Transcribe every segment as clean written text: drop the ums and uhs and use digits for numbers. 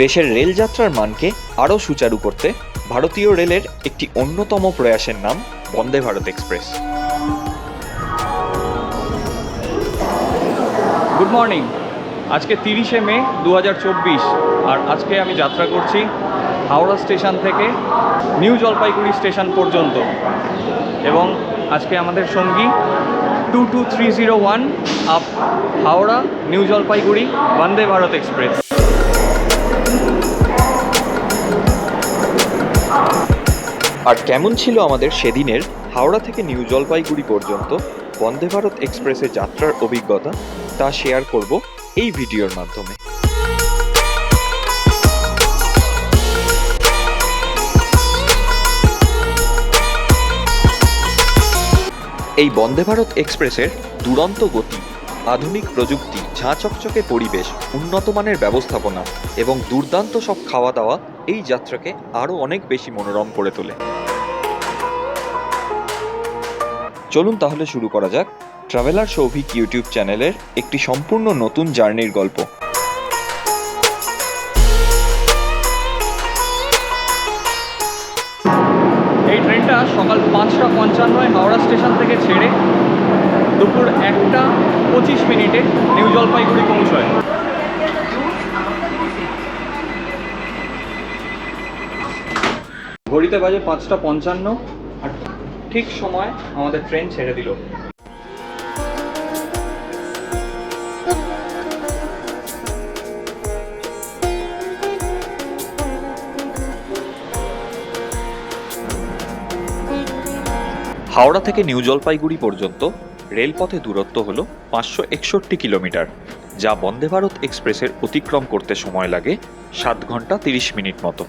দেশের রেলযাত্রার মানকে আরও সুচারু করতে ভারতীয় রেলের একটি অন্যতম প্রয়াসের নাম Vande Bharat express. Good morning. আজকে 30শে মে 2024 আর আজকে আমি যাত্রা করছি হাওড়া স্টেশন থেকে নিউ জলপাইগুড়ি স্টেশন পর্যন্ত, এবং আজকে আমাদের সঙ্গী 22301 up Howrah new Jalpaiguri Vande Bharat express. আর কেমন ছিল আমাদের সেদিনের হাওড়া থেকে নিউ জলপাইগুড়ি পর্যন্ত বন্দে ভারত এক্সপ্রেসের যাত্রার অভিজ্ঞতা, তা শেয়ার করব এই ভিডিওর মাধ্যমে। এই বন্দে ভারত এক্সপ্রেসের দুরন্ত গতি, আধুনিক প্রযুক্তি, ঝাঁ চকচকে পরিবেশ, উন্নত মানের ব্যবস্থাপনা এবং দুর্দান্ত সব খাওয়া দাওয়া এই যাত্রাকে আরও অনেক বেশি মনোরম করে তোলে। চলুন তাহলে শুরু করা যাক ট্রাভেলার সৌভিক ইউটিউব চ্যানেলের একটি সম্পূর্ণ নতুন জার্নির গল্প। এই ট্রেনটা সকাল 5:55 হাওড়া স্টেশন থেকে ছেড়ে দুপুর 1:25 নিউ জলপাইগুড়ি পৌঁছয়। ঘড়িতে বাজে 5:55 আর ঠিক সময় আমাদের ট্রেন ছেড়ে দিল। হাওড়া থেকে নিউ জলপাইগুড়ি পর্যন্ত রেলপথে দূরত্ব হল 561 কিলোমিটার, যা বন্দে ভারত এক্সপ্রেসের অতিক্রম করতে সময় লাগে 7 ঘন্টা 30 মিনিট মতো।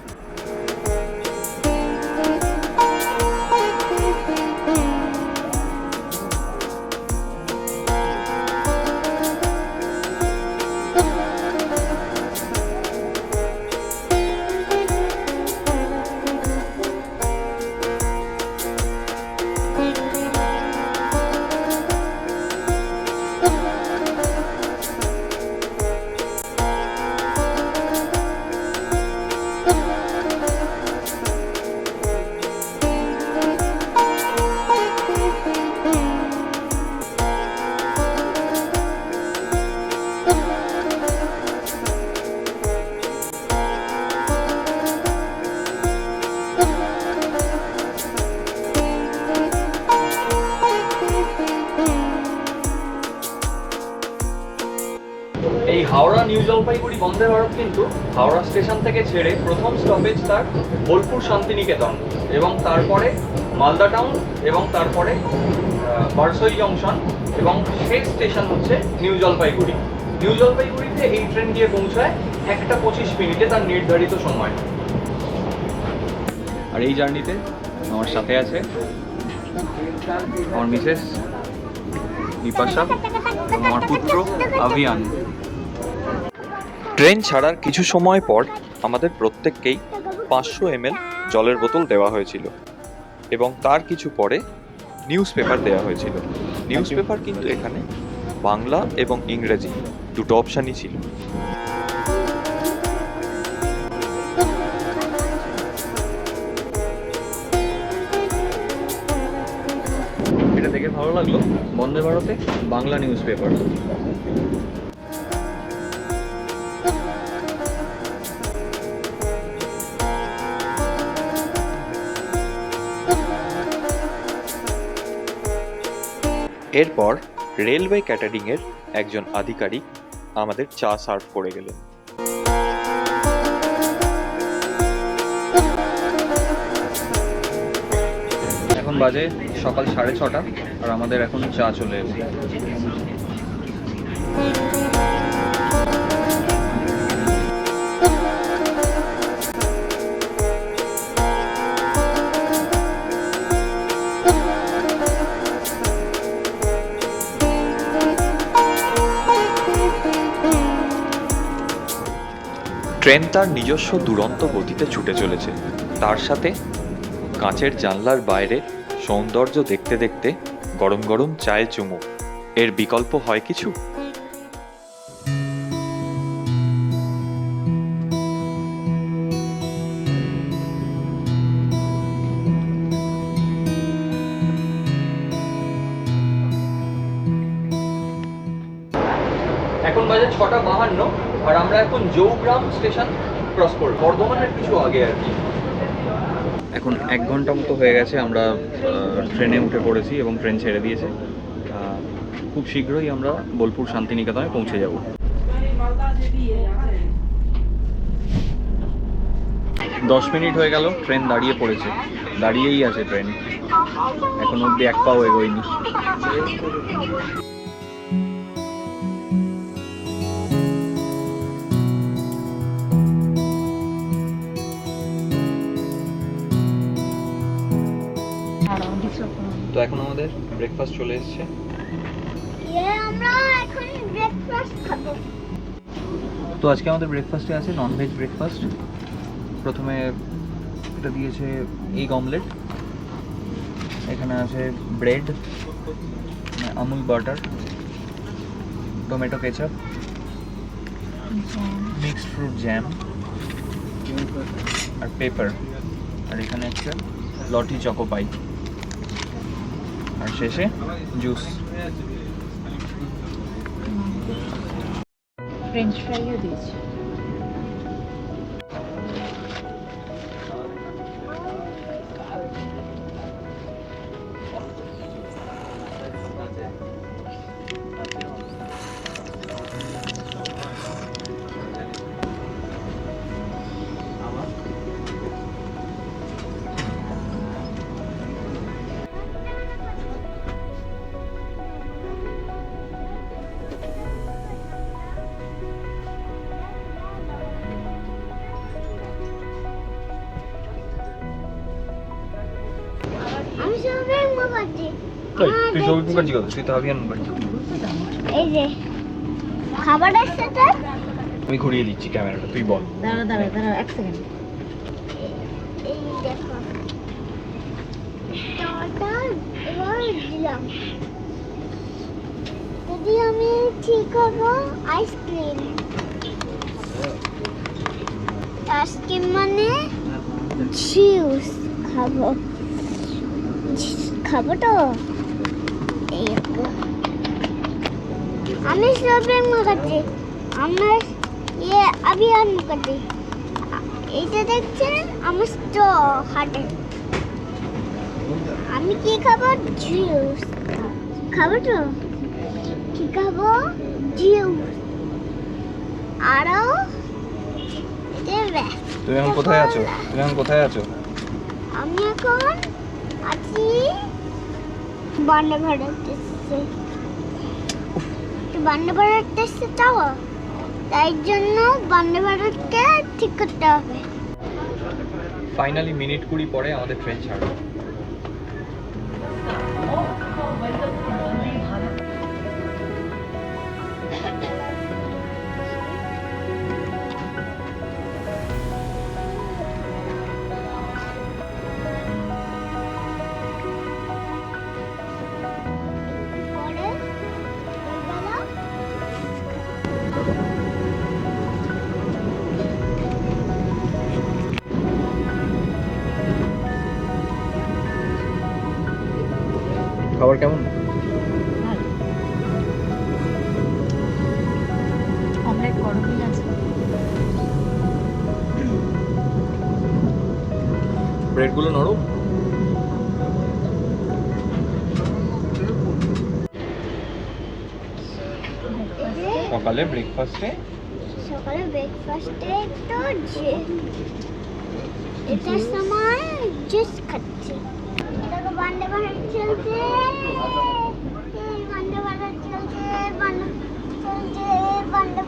এই হাওড়া নিউ জলপাইগুড়ি বন্দে ভারত কিন্তু হাওড়া স্টেশন থেকে ছেড়ে প্রথম স্টপেজ তার বোলপুর শান্তিনিকেতন, এবং তারপরে মালদা টাউন, এবং তারপরে বারসই জংশন, এবং শেষ স্টেশন হচ্ছে নিউ জলপাইগুড়ি। নিউ জলপাইগুড়িতে এই ট্রেন গিয়ে পৌঁছায় 1:25 তার নির্ধারিত সময়। আর এই জার্নিতে আমার সাথে আছে আমার মিসেস বিপাশা এবং আমার পুত্র আভিয়ান। ট্রেন ছাড়ার কিছু সময় পর আমাদের প্রত্যেককেই 500 ml জলের বোতল দেওয়া হয়েছিল, এবং তার কিছু পরে নিউজ পেপার দেওয়া হয়েছিল। নিউজ পেপার কিন্তু এখানে বাংলা এবং ইংরেজি দুটো অপশানই ছিল। এটা দেখে ভালো লাগলো, বন্দে ভারতে বাংলা নিউজ পেপার। এরপর রেলওয়ে ক্যাটারিংয়ের একজন আধিকারিক আমাদের চা সার্ভ করে গেলেন। এখন বাজে সকাল 6:30 আর আমাদের এখন চা চলে এলো। ট্রেন তার নিজস্ব দুরন্ত গতিতে ছুটে চলেছে, তার সাথে কাঁচের জানলার বাইরের সৌন্দর্য দেখতে দেখতে গরম গরম চায়ে চুমুক, এর বিকল্প হয় কিছু? 6:52 আর আমরা এখন জৌগ্রাম স্টেশন ক্রস করব, বর্ধমানের কিছু আগে আর কি। এখন 1 ঘন্টা মতো হয়ে গেছে আমরা ট্রেনে উঠে পড়েছি এবং ট্রেন ছেড়ে দিয়েছে। খুব শীঘ্রই আমরা বোলপুর শান্তিনিকেতনে পৌঁছে যাব। 10 মিনিট হয়ে গেল, ট্রেন দাঁড়িয়ে পড়েছে, দাঁড়িয়েই আছে ট্রেন, এখন অব্দি এক পাও এগোয়নি। তো এখন আমাদের ব্রেকফাস্ট চলে এসেছে। আমরা এখন ব্রেকফাস্ট খাবো। তো আজকে আমাদের ব্রেকফাস্টে আছে ননভেজ ব্রেকফাস্ট। প্রথমে এটা দিয়েছে এগ অমলেট, এখানে আছে bread, Amul butter, tomato ketchup, mixed fruit jam আর পেপার, আর এখানে একটা লটি চকো পাই, আর শেষে জুস। ফ্রেঞ্চ ফ্রাইও দিয়েছে। আমি সবাই মুখার্জি। তুই ছবি মুখার্জি কথা, তুই তো আভিয়ান মুখার্জি। এই যে খাবার আসছে তো, আমি ঘুরিয়ে দিচ্ছি ক্যামেরাটা, তুই বল। দাঁড়া দাঁড়া দাঁড়া, এক সেকেন্ড। এই দেখো টাটা, এবার দিলাম। যদি আমি ঠিক হবো আইসক্রিম, আইসক্রিম মানে জুস খাবো, খাবো তো। এই তো। আমি সবাই মুখার্জি, আমার আভিয়ান মুখার্জি। এইটা দেখছেন আমার স্টো হাটে। আমি কি খাবো? জুস খাবো তো। কি খাবো? জুস। আরো দেবে। তুই এখন কোথায় আছো? তুই এখন কোথায় আছো? আমি এখন আছি বন্দে ভারত দেশে। বন্দে ভারত দেশে যাবো, তাই জন্য বন্দে ভারতকে ঠিক করতে হবে। ফাইনালি মিনিট 20 পরে আমাদের ট্রেন ছাড়লো। পরে ওইবেলা খাবার কেমন? অমলেট গরমই আছে। ব্রেডগুলো নরম। সকালে ব্রেকফাস্টে সকালে ব্রেকফাস্টে তো এটার সময় জুস খাচ্ছি। এটাকে বন্দে ভারত চলছে, বন্দে ভারত চলছে, বন্দে চলছে, বন্দে।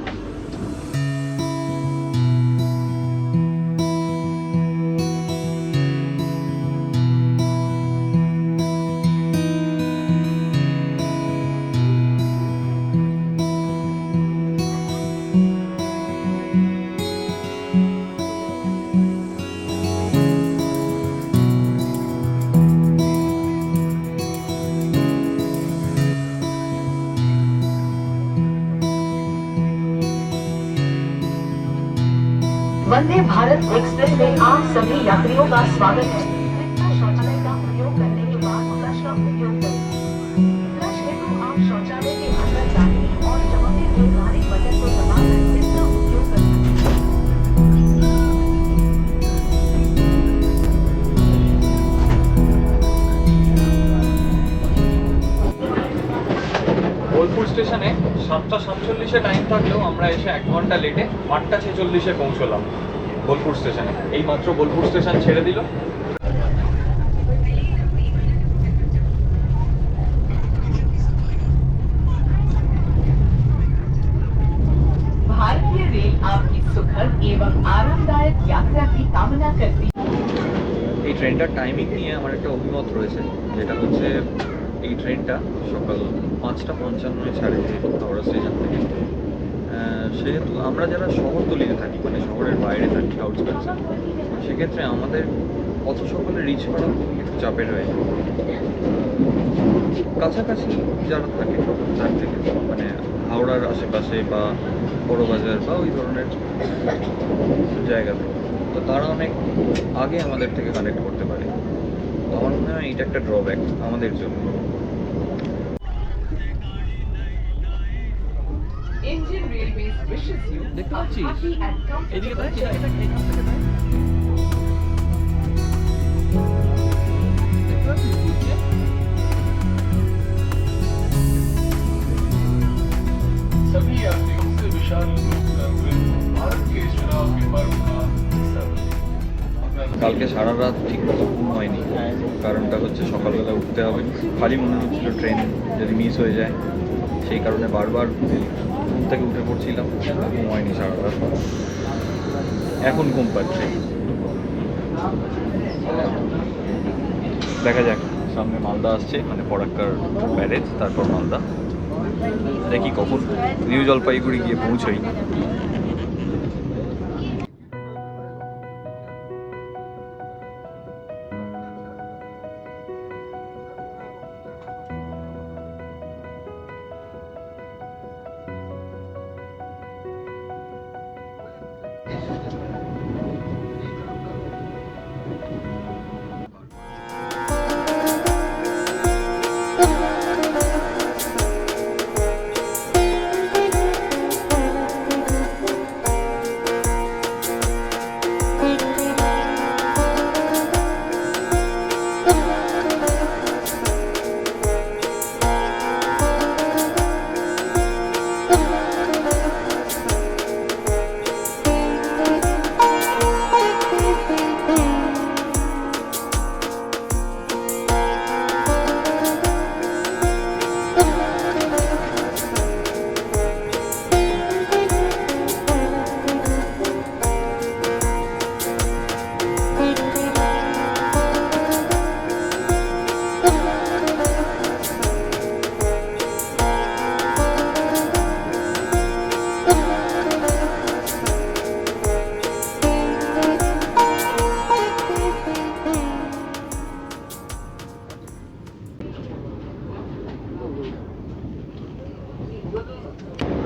वंदे भारत एक्सप्रेस में आप सभी यात्रियों का स्वागत है। शौचालय का उपयोग करने के बाद फ्लश का उपयोग करें। फ्लश हेतु आप शौचालय के अंदर जाने और चमकते हुए काले बटन को স্টেশনে 7:47-এ টাইম থাকলেও আমরা এসে 1 ঘন্টা লেটে 8:46-এ পৌঁছলাম বোলপুর স্টেশনে। এই মাত্র বোলপুর স্টেশন ছেড়ে দিল। भारतीय रेल आपकी सुखद एवं आरामदायक यात्रा की कामना करती है। এই ট্রেনটার টাইমিং নিয়ে আমার একটা অভিমত রয়েছে, যেটা হচ্ছে এই ট্রেনটা সকাল 5:55-এ ছাড়ে যেহেতু হাওড়া স্টেশন থেকে। সেহেতু আমরা যারা শহরতলিতে থাকি, মানে শহরের বাইরে থাকি, আউটস্কার্টসে, সেক্ষেত্রে আমাদের অত সকালে রিচ করা একটু চাপের হয়ে যায়। কাছাকাছি যারা থাকে তার থেকে, মানে হাওড়ার আশেপাশে বা বড়বাজার বা ওই ধরনের জায়গাতে, তো তারা অনেক আগে আমাদের থেকে কানেক্ট করতে পারে। তো আমার মনে হয় এটা একটা ড্রব্যাক আমাদের জন্য। Indian Railways wishes you a দেখতে পাচ্ছিস? happy and এদিকে comfortable তাই, journey. এখান থেকে তাই। দেখতে পাচ্ছিস ঘুরছে? सभी यात्रियों से विशाल भारत के इस चुनाव के पर्व का हिस्सा बने। কালকে সারা রাত ঠিক মতো ঘুম হয়নি, কারণটা হচ্ছে সকালবেলা উঠতে হবে। খালি মনে হচ্ছিল ট্রেন যদি মিস হয়ে যায়, সেই কারণে বারবার ঘুম থেকে উঠে পড়ছিলাম। ঘুম হয়নি সারা রাত, এখন ঘুম পাচ্ছে। দেখা যাক, সামনে মালদা আসছে, মানে ফরাক্কার ব্যারেজ, তারপর মালদা। দেখি কখন নিউ জলপাইগুড়ি গিয়ে পৌঁছই।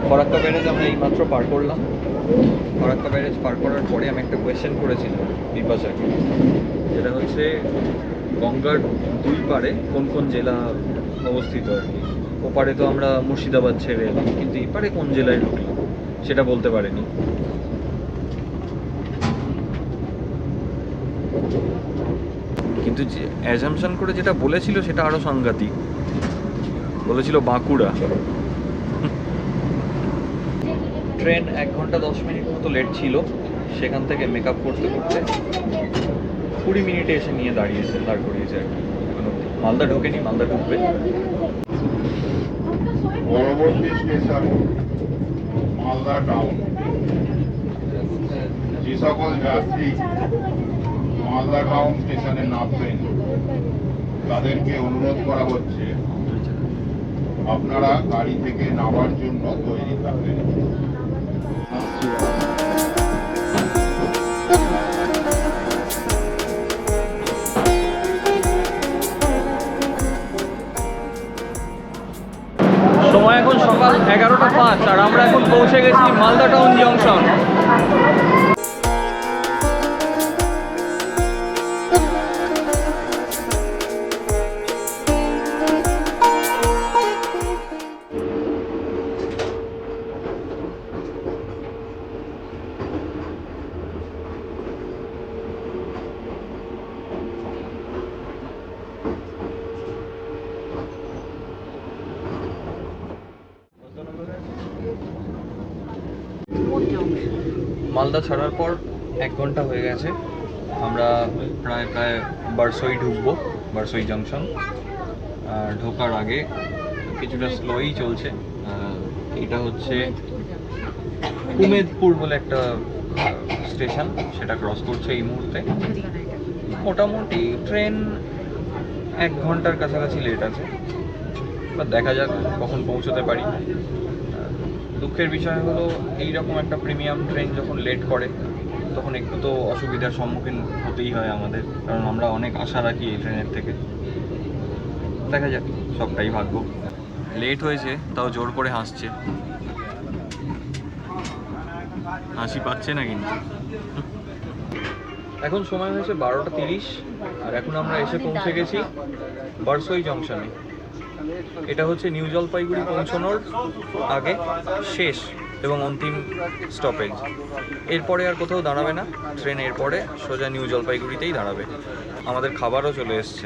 ফরাক্কা ব্যারেজ আমরা এইমাত্র পার করলাম। ফরাক্কা ব্যারেজ পার করার পরে আমি একটা কোয়েশ্চেন করেছিলাম বিপাশাকে, যেটা হচ্ছে গঙ্গার দুই পারে কোন কোন জেলা অবস্থিত আর কি। ওপারে তো আমরা মুর্শিদাবাদ ছেড়ে এলাম, কিন্তু এপারে কোন জেলায় ঢুকলাম সেটা বলতে পারিনি। কিন্তু যে অ্যাজামশন করে যেটা বলেছিল সেটা আরও সাংঘাতিক। বলেছিল বাঁকুড়া। ট্রেন 1 ঘন্টা 10 মিনিট মতো লেট ছিল। সেখান থেকে মেকআপ করতে করতে 20 মিনিটে এসে নিয়ে দাঁড় করিয়েছে আর কি। এখন অবধি মালদা ঢোকেনি, মালদা ঢুকবে। পরবর্তী স্টেশন মালদা টাউন। যে সকল যাত্রী মালদা টাউন স্টেশনে নামবেন তাদেরকে অনুরোধ করা হচ্ছে আপনারা গাড়ি থেকে নামার জন্য তৈরি থাকবেন। সময় এখন সকাল 11:05 আর আমরা এখন পৌঁছে গেছি মালদা টাউন জংশন। মালদা ছাড়ার পর 1 ঘন্টা হয়ে গেছে। আমরা প্রায় বারসই ঢুকবো, বারসই জাংশন। আর ঢোকার আগে কিছুটা স্লোই চলছে। এটা হচ্ছে উমেদপুর বলে একটা স্টেশন, সেটা ক্রস করছে এই মুহূর্তে। মোটামুটি ট্রেন 1 ঘন্টার কাছাকাছি লেট আছে, বা দেখা যাক কখন পৌঁছতে পারি। দুঃখের বিষয় হলো এইরকম একটা প্রিমিয়াম ট্রেন যখন লেট করে তখন একটু তো অসুবিধার সম্মুখীন হতেই হয় আমাদের, কারণ আমরা অনেক আশা রাখি এই ট্রেনের থেকে। দেখা যাক, সবটাই ভাগ্য। লেট হয়েছে তাও জোর করে হাসছে, হাসি পাচ্ছে না কিন্তু। এখন সময় হয়েছে 12টা 30, আর এখন আমরা এসে পৌঁছে গেছি বারসই জংশনে। এটা হচ্ছে নিউ জলপাইগুড়ি পৌঁছানোর আগে শেষ এবং অন্তিম স্টপেজ। এরপরে আর কোথাও দাঁড়াবে না ট্রেন, এরপরে সোজা নিউ জলপাইগুড়িতেই দাঁড়াবে। আমাদের খাবারও চলে এসছে।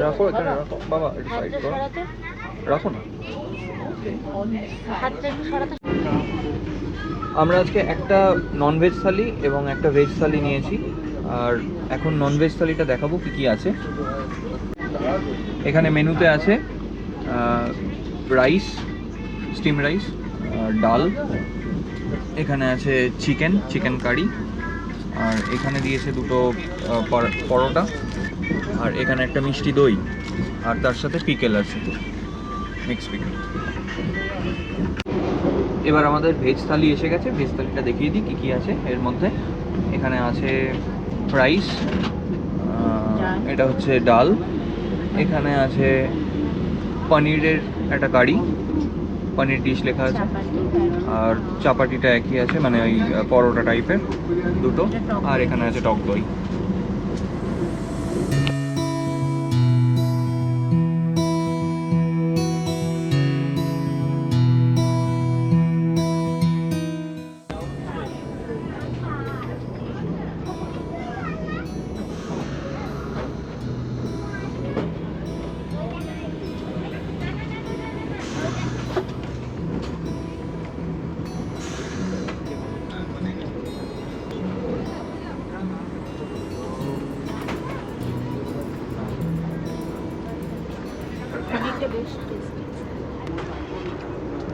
রাখো এখানে, রাখো বাবা, এটা সাইড করো, রাখো না। আমরা আজকে একটা ননভেজ থালি এবং একটা ভেজ থালি নিয়েছি, আর এখন ননভেজ থালিটা দেখাবো কি কি আছে। এখানে মেনুতে আছে রাইস, স্টিম রাইস, ডাল, এখানে আছে চিকেন কারি, আর এখানে দিয়েছে দুটো পরোটা, আর এখানে একটা মিষ্টি দই, আর তার সাথে পিকেল আছে, মিক্স পিকেল। এবার আমাদের ভেজ থালি এসে গেছে। ভেজ থালিটা দেখিয়ে দিই কী কী আছে এর মধ্যে। এখানে আছে রাইস, এটা হচ্ছে ডাল, এখানে আছে পনিরের একটা কারি, পনির ডিশ লেখা আছে, আর চাপাটিটা একই আছে, মানে ওই পরোটা টাইপের দুটো, আর এখানে আছে টক দই।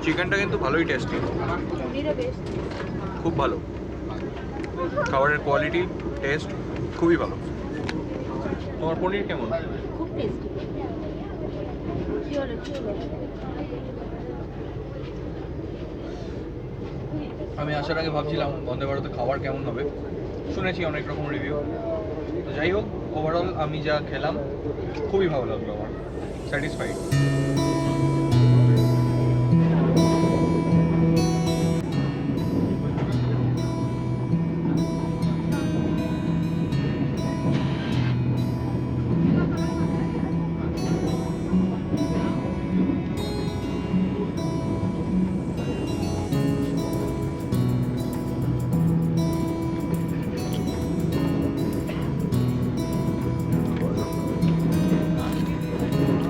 চিকেনটা কিন্তু ভালোই টেস্টি, খুব ভালো। খাবারের কোয়ালিটি, টেস্ট খুবই ভালো। তোমার পনির কেমন? খুব টেস্টি। আমি আসার আগে ভাবছিলাম বন্দে ভারতে খাবার কেমন হবে, শুনেছি অনেক রকম রিভিউ। তো যাই হোক, ওভারঅল আমি যা খেলাম খুবই ভালো লাগলো, আমার স্যাটিসফাইড।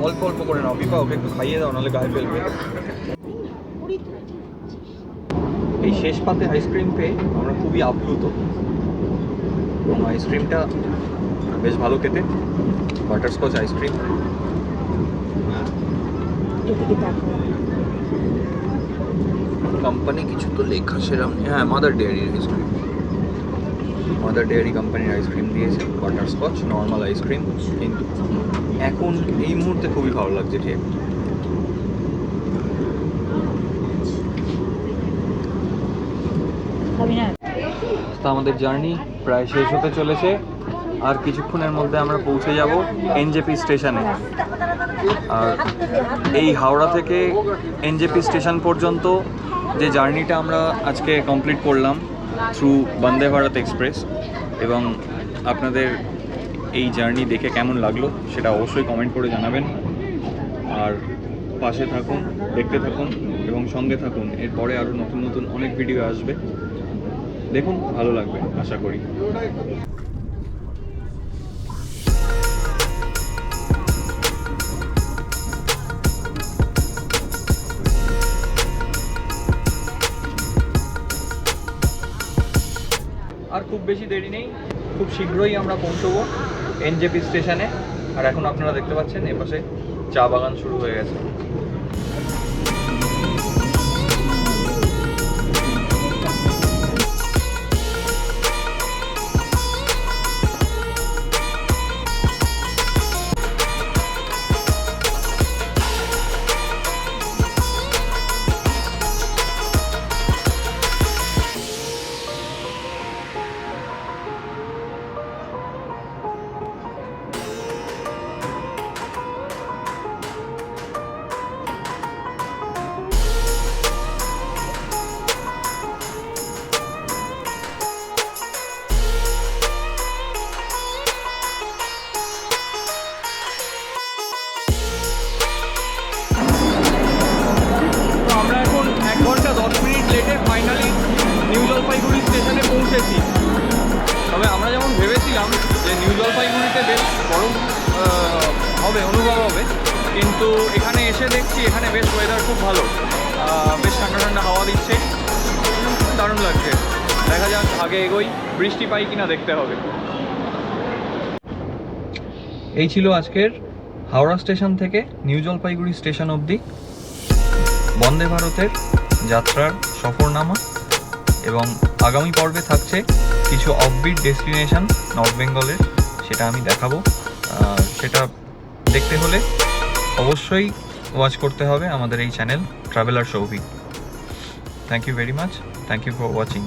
অল্প অল্প করে নাও, বিপা ওকে একটু খাইয়ে দাও, নাহলে গায়ে ফেলবে। এই শেষ পাতে আইসক্রিম পেয়ে আমরা খুবই আপ্লুত, এবং আইসক্রিমটা বেশ ভালো খেতে, বাটারস্কচ আইসক্রিম। কোম্পানি কিছু তো লেখা সেরকম, হ্যাঁ মাদার ডেয়ারির আইসক্রিম, মাদার ডেয়ারি কোম্পানির আইসক্রিম দিয়েছে, বাটারস্কচ নর্মাল আইসক্রিম, কিন্তু এখন এই মুহূর্তে খুবই ভালো লাগছে ঠিক। তো আমাদের জার্নি প্রায় শেষ হতে চলেছে, আর কিছুক্ষণের মধ্যে আমরা পৌঁছে যাব এনজেপি স্টেশনে। আর এই হাওড়া থেকে এনজেপি স্টেশন পর্যন্ত যে জার্নিটা আমরা আজকে কমপ্লিট করলাম থ্রু বন্দে ভারত এক্সপ্রেস, এবং আপনাদের এই জার্নি দেখে কেমন লাগলো সেটা অবশ্যই কমেন্ট করে জানাবেন। আর পাশে থাকুন, দেখতে থাকুন এবং সঙ্গে থাকুন। এরপরে আরও নতুন নতুন অনেক ভিডিও আসবে, দেখুন, ভালো লাগবে আশা করি। আর খুব বেশি দেরি নেই, খুব শীঘ্রই আমরা পৌঁছবো এনজেপি স্টেশনে। আর এখন আপনারা দেখতে পাচ্ছেন এপাশে চা বাগান শুরু হয়ে গেছে। তো আমরা এখন 1 ঘন্টা 10 মিনিট লেটে ফাইনালি নিউ জলপাইগুড়ি স্টেশনে পৌঁছেছি। তবে আমরা যেমন ভেবেছিলাম যে নিউ জলপাইগুড়িতে বেশ গরম হবে, অনুভব হবে, কিন্তু এখানে এসে দেখছি এখানে বেশ ওয়েদার খুব ভালো, বেশ ঠান্ডা ঠান্ডা হাওয়া দিচ্ছে, দারুণ লাগছে। দেখা যাক আগে এগোই, বৃষ্টি পাই কিনা দেখতে হবে। এই ছিল আজকের হাওড়া স্টেশন থেকে নিউ জলপাইগুড়ি স্টেশন অবধি বন্দে ভারতের যাত্রার সফরনামা, এবং আগামী পর্বে থাকছে কিছু অফবিট ডেস্টিনেশন নর্থ বেঙ্গলের, সেটা আমি দেখাবো। সেটা দেখতে হলে অবশ্যই ওয়াচ করতে হবে আমাদের এই channel traveller Souvik. Thank you very much, thank you for watching.